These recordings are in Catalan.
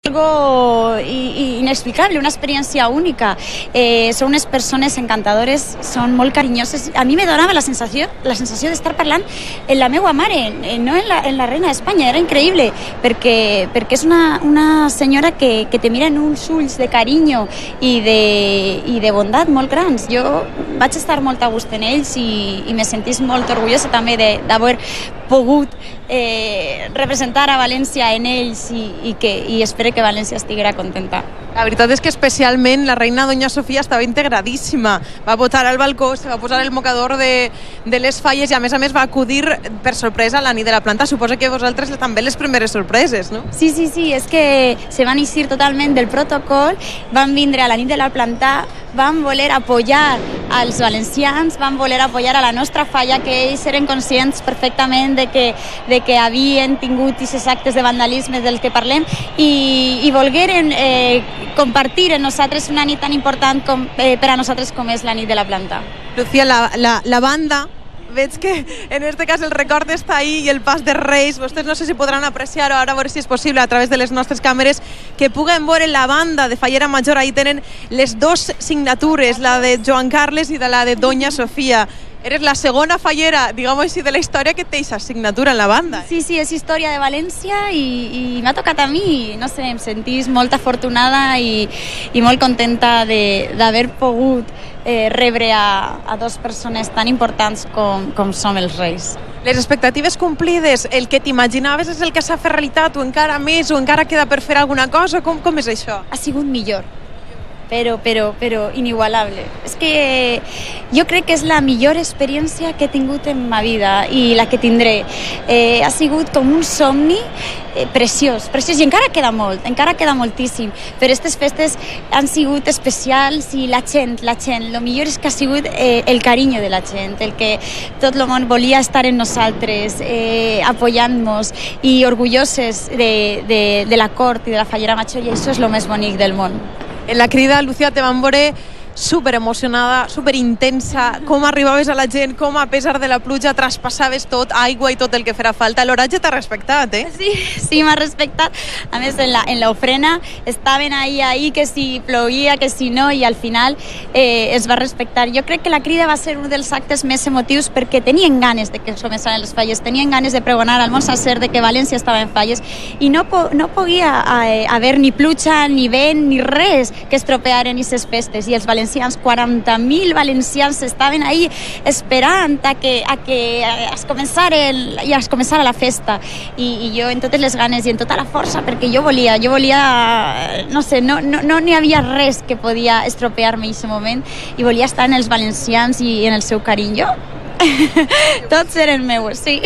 algo inexplicable, una experiència única. Són unes persones encantadores, són molt carinyoses. A mi me donava la sensació d'estar parlant en la meva mare, no en la reina d'Espanya. Era increïble, perquè és una senyora que te mira en uns ulls de carinyo i de bondat molt grans. Jo vaig estar molt a gust en ells i me sentís molt orgullosa també d'haver pogut representar a València en ells i espero que València estiguera contenta. La veritat és que especialment la reina Doña Sofia estava integradíssima. Va votar al balcó, se va posar el mocador de les falles i a més va acudir per sorpresa a la nit de la planta. Suposo que vosaltres també les primeres sorpreses, no? Sí, és que se van eixir totalment del protocol, van vindre a la nit de la planta, van voler apoyar als valencians, van voler apoyar a la nostra falla, que ells eren conscients perfectament de que havien tingut aquests actes de vandalisme del que parlem i volgueren compartir en nosaltres una nit tan important per a nosaltres com és la nit de la planta. Lucía, la banda, veig que en este cas el record està ahí i el pas de Reis. Vostès no sé si podran apreciar-ho ara, a veure si és possible a través de les nostres càmeres, que puguem veure la banda de Fallera Major. Ahí tenen les dos signatures, la de Joan Carles i de la de Doña Sofia. Eres la segona fallera, digamos així, de la història que té aquesta signatura en la banda. Sí, és història de València i m'ha tocat a mi. No sé, em sentís molt afortunada i molt contenta d'haver pogut rebre a dos persones tan importants com som els Reis. Les expectatives complides, el que t'imaginaves és el que s'ha fet realitat, o encara més, o encara queda per fer alguna cosa? Com és això? Ha sigut millor, però inigualable. És que jo crec que és la millor experiència que he tingut en ma vida i la que tindré. Ha sigut com un somni preciós, i encara queda moltíssim, però aquestes festes han sigut especials i la gent, el millor és que ha sigut el carinyo de la gent, el que tot el món volia estar en nosaltres, apoyant-nos i orgulloses de la cort i de la Fallera Major, i això és el més bonic del món. En la crida, Lucía, te vam veure super emocionada, super intensa, com arribaves a la gent, com a pesar de la pluja traspassaves tot, aigua i tot el que farà falta. L'oratge t'ha respectat, eh? Sí, m'ha respectat. A més, en l'ofrena estaven ahí que si plovia, que si no, i al final es va respectar. Jo crec que la crida va ser un dels actes més emotius perquè tenien ganes de que començaran les falles, tenien ganes de pregonar al món sencer de que València estava en falles i no podia haver ni pluja, ni vent, ni res que estropearen aquestes festes, i els valencians, 40.000 valencians estaven ahí esperant a que es començara la festa, i jo en totes les ganes i en tota la força, perquè jo volia, no sé, no n'hi havia res que podia estropear-me en aquest moment, i volia estar en els valencians i en el seu carinyo. Tots eren meus, sí.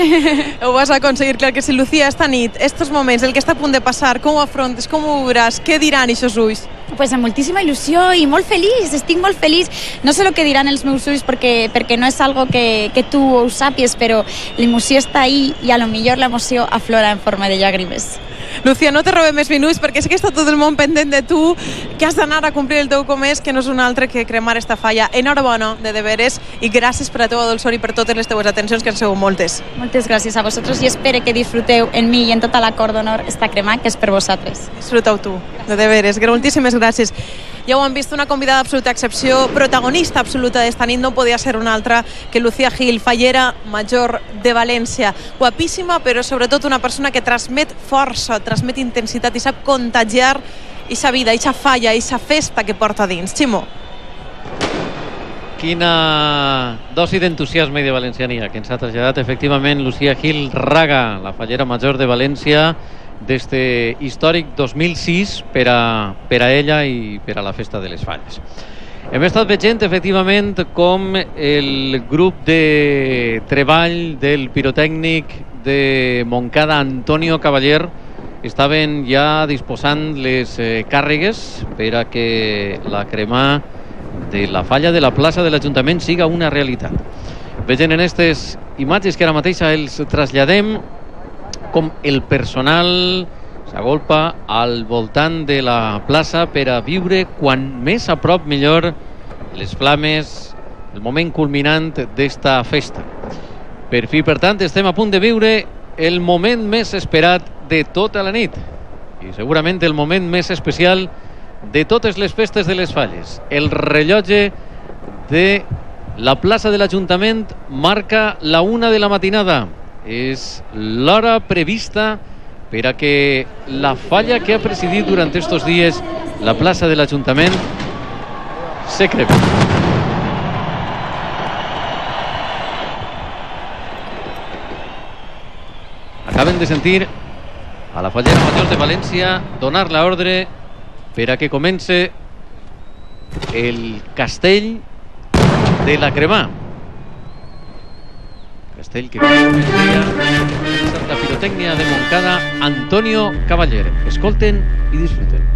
Ho vas aconseguir, clar que sí. Lucía, esta nit, estos moments, el que està a punt de passar, com ho afrontes, com ho veuràs, què diran aquests ulls? Pues amb moltíssima il·lusió i molt feliç, estic molt feliç. No sé el que diran els meus ulls perquè no és algo que tu ho sàpies, però l'emoció està ahí i a lo millor l'emoció aflora en forma de llàgrimes. Lucía, no te robem més minuts perquè sé que està tot el món pendent de tu, que has d'anar a complir el teu comès, que no és un altre que cremar esta falla. Enhorabona, de deberes, i gràcies per la teva dolçor i per totes les teues atencions, que han sigut moltes. Moltes gràcies a vosaltres i espero que disfruteu en mi i en tota la cort d'honor esta crema, que és per vosaltres. Disfruteu tu, de deberes. Moltíssimes gràcies. Ja ho han vist, una convidada d'absoluta excepció, protagonista absoluta d'esta nit, no podia ser una altra que Lucía Gil, Fallera Major de València. Guapíssima, però sobretot una persona que transmet força, transmet intensitat i sap contagiar aquesta vida, aquesta falla, aquesta festa que porta dins. Ximo. Quina dosi d'entusiasme i de valenciania que ens ha traslladat efectivament Lucía Gil Raga, la Fallera Major de València, d'este històric 2006 per a ella i per a la festa de les falles. Hem estat veient efectivament com el grup de treball del pirotècnic de Montcada, Antonio Cavaller, estaven ja disposant les càrregues per a que la crema de la falla de la plaça de l'Ajuntament siga una realitat. Veient en aquestes imatges que ara mateix els traslladem com el personal s'agolpa al voltant de la plaça per a viure quan més a prop millor les flames, el moment culminant d'esta festa. Per tant, estem a punt de viure el moment més esperat de tota la nit. i segurament el moment més especial de totes les festes de les Falles. El rellotge de la plaça de l'Ajuntament marca la 1 de la matinada. És l'hora prevista per a que la falla que ha presidit durant estos dies la plaça de l'Ajuntament se crevi. Acaben de sentir a la Fallera Major de València donar l'ordre per a que comence el castell de la Cremà. Castell que començaria la pirotècnia de Montcada, Antonio Cavaller. Escolten i disfruten.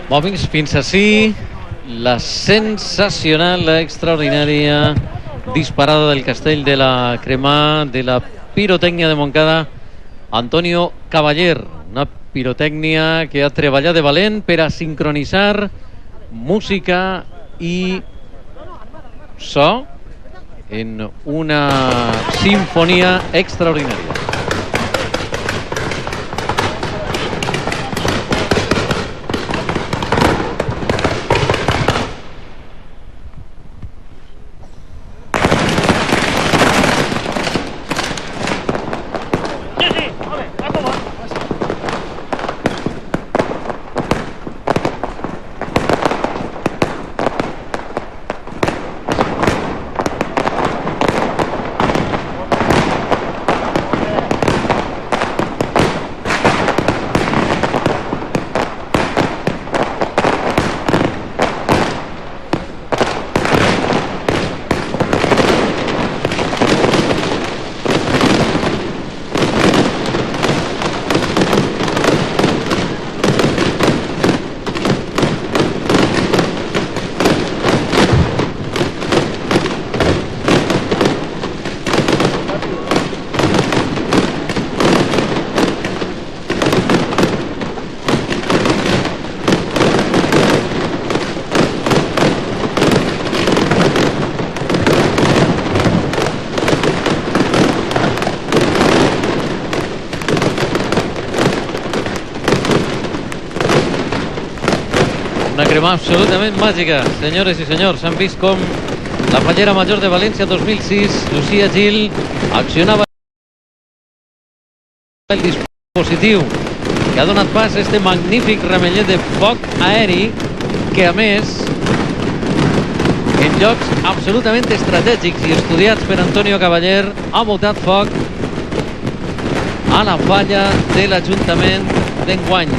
Mòbils, fins així la sensacional, la extraordinària disparada del Castell de la Cremà, de la pirotècnia de Montcada, Antonio Cavaller. Una pirotècnia que ha treballat de valent per a sincronitzar música i so en una sinfonia extraordinària. Una crema absolutament màgica, senyores i senyors. Han vist com la Fallera Major de València 2006, Lucía Gil, accionava el dispositiu que ha donat pas a este magnífic remellet de foc aeri que, a més, en llocs absolutament estratègics i estudiats per Antonio Cavaller, ha botat foc a la falla de l'Ajuntament d'enguany.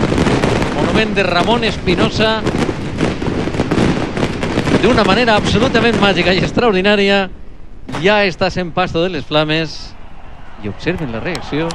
Monument de Ramon Espinosa, d'una manera absolutament màgica i extraordinària, ja està sent pasto de les flames, i observen la reacció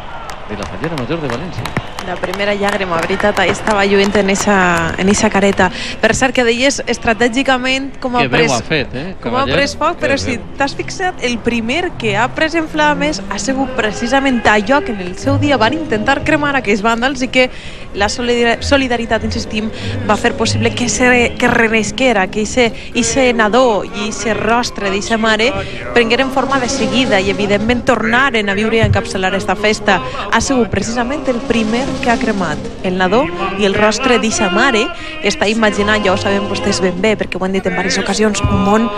de la Fallera Major de València. La primera llàgrima, veritat, ahí estava lluint en esa careta. Per cert, que deies estratègicament com ha pres... Que bé ho ha fet, com ha pres foc, però si t'has fixat, el primer que ha pres en flames ha sigut precisament allò que en el seu dia van intentar cremar aquells vàndals i que la solidaritat, insistim, va fer possible que renesquera, que ese nadó i ese rostre d'eixa mare prengueren forma de seguida i evidentment tornaren a viure i encapçalar esta festa. Ha sigut precisament el primer que ha cremat el nadó i el rostre d'eixa mare, que està imaginant, ja ho sabem vostès ben bé perquè ho han dit en diverses ocasions, un món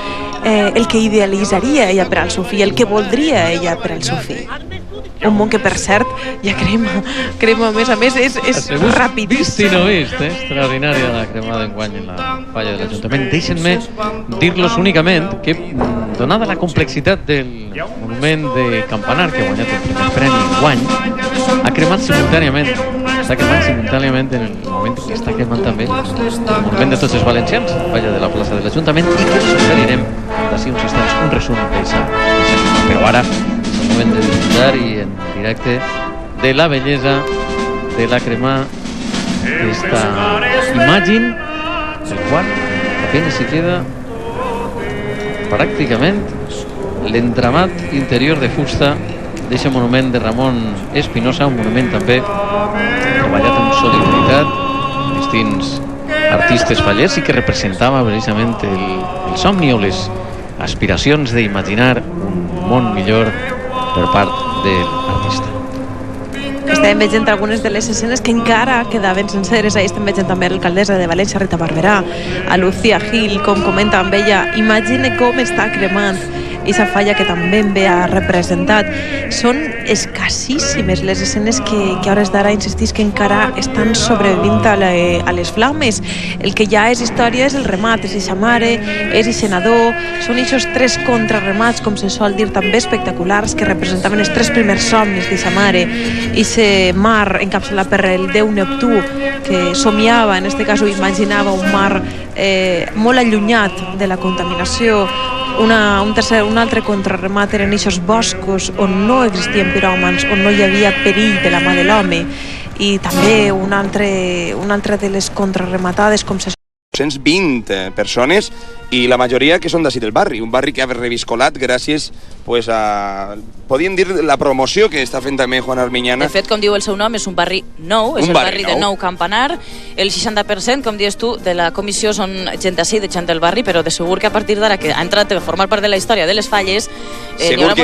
el que idealitzaria ella per al seu fill, el que voldria ella per al seu fill. Un món que, per cert, ja crema a més, és rapidíssim. Vist i no vist, extraordinària la cremada d'enguany en la falla de l'Ajuntament. Deixen-me dir-los únicament que, donada la complexitat del monument de Campanar, que ha guanyat el primer premi enguany, ha cremat simultàniament, està cremant simultàniament en el moment que està cremant també el monument de tots els valencians, la falla de la plaça de l'Ajuntament, i que us oferirem d'ací uns instants un resum d'això. Però ara és el moment de disfrutar i en directe de la bellesa de la crema d'esta imatge del qual apenas si queda pràcticament l'entramat interior de fusta d'aquest monument de Ramon Espinosa, un monument també treballat amb solidaritat, distints artistes fallers, i que representava precisament el somni o les aspiracions d'imaginar un món millor per part de l'artista. Estàvem veient algunes de les escenes que encara quedaven senceres. Ahí estem veient també l'alcaldessa de València, Rita Barberà, a Lucía Gil, com comenta amb ella. Imagine com està cremant aquesta falla que també en ve ha representat. Són escassíssimes les escenes que a hores d'ara insistís que encara estan sobrevivint a les flames. El que ja és història és el remat, és eixa mare, és eixe nadó, són eixos tres contrarremats, com se sol dir, també espectaculars, que representaven els tres primers somnis d'eixa mare, eixe mar encapçalat per el déu Neptú, que somiava, en este cas ho imaginava, un mar molt allunyat de la contaminació. Un altre contrarremat eren aquests boscos on no existien piròmans, on no hi havia perill de la mà de l'home. i també una altra de les contrarrematades com se 220 persones i la majoria que són d'ací del barri, un barri que ha reviscolat gràcies pues, a, podríem dir, la promoció que està fent també Juan Armiñana. De fet, com diu el seu nom, és un barri nou, és el barri de Nou Campanar. El 60%, com dius tu, de la comissió són gent d'ací, de gent del barri, però de segur que a partir d'ara que ha entrat a formar part de la història de les Falles, hi haurà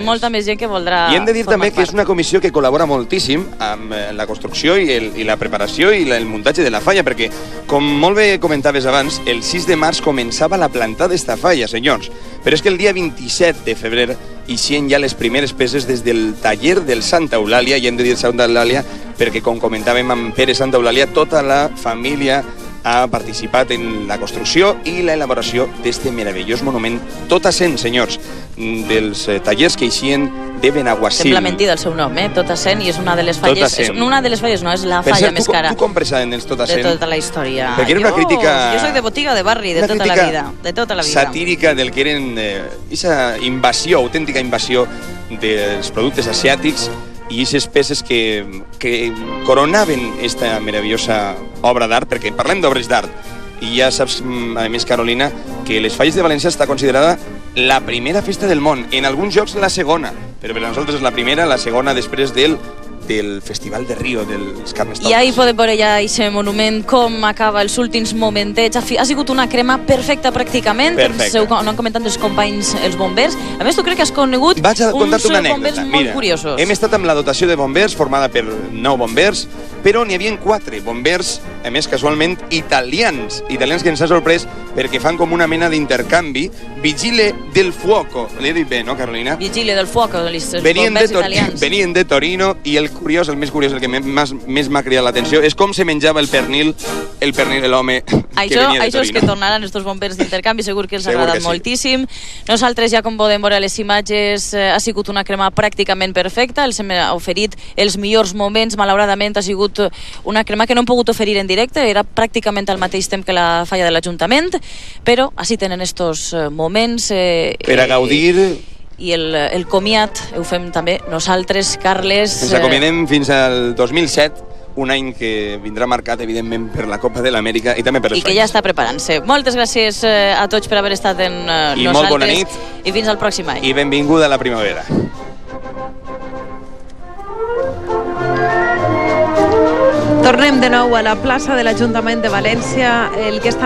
molta més gent que voldrà. I hem de dir també que és una comissió que col·labora moltíssim amb la construcció i la preparació i el muntatge de la falla, perquè, com molt bé comentaves abans, el 6 de març començava la plantada d'esta falla, senyors. Però és que el dia 27 de febrer eixien ja les primeres peces des del taller del Santa Eulàlia, i hem de dir Santa Eulàlia perquè, com comentàvem amb Pere Santa Eulàlia, tota la família ha participat en la construcció i l'elaboració d'este meravellós monument, tot essent, senyors, dels tallers que eixien de Benaguasil. Sembla mentida el seu nom, Tot essent, i és una de les falles, és la falla més cara tu compres en els Tot essent de tota la història. Perquè era una crítica... Jo soy de botiga de barri, de tota la vida. Satírica del que eren esa invasió, autèntica invasió dels productes asiàtics i aquestes peces que coronaven esta meravellosa obra d'art, perquè parlem d'obres d'art, i ja saps, a més, Carolina, que les Falles de València està considerada la primera festa del món, en alguns llocs la segona, però per a nosaltres és la primera, la segona després del Festival de Rio, dels Carnestoltes. I ahí podem veure ja aquest monument, com acaba els últims momentets. Ha sigut una crema perfecta, pràcticament. No han comentat els companys, els bombers. A més, tu crec que has conegut uns bombers molt curiosos. Hem estat amb la dotació de bombers, formada per 9 bombers, però n'hi havia 4 bombers, a més, casualment, italians que ens ha sorprès perquè fan com una mena d'intercanvi. Vigile del Fuoco. L'he dit bé, no, Carolina? Vigile del Fuoco, els bombers italians. Venien de Torino, i el més curiós, el que més m'ha cridat l'atenció, és com se menjava el pernil l'home que venia de Torino. Això és que tornaran estos bombers d'intercanvi, segur que els ha agradat moltíssim. Nosaltres, ja com podem veure les imatges, ha sigut una crema pràcticament perfecta, els hem oferit els millors moments. Malauradament ha sigut una crema que no hem pogut oferir en directe, era pràcticament al mateix temps que la falla de l'Ajuntament, però així tenen estos moments per a gaudir. I el comiat ho fem també nosaltres, Carles. Ens acomiadem fins al 2007, un any que vindrà marcat, evidentment, per la Copa de l'Amèrica i també per les Falles. I que ja està preparant-se. Moltes gràcies a tots per haver estat en nosaltres. I molt bona nit. I fins al pròxim any. I benvinguda a la primavera. Tornem de nou a la plaça de l'Ajuntament de València. El que està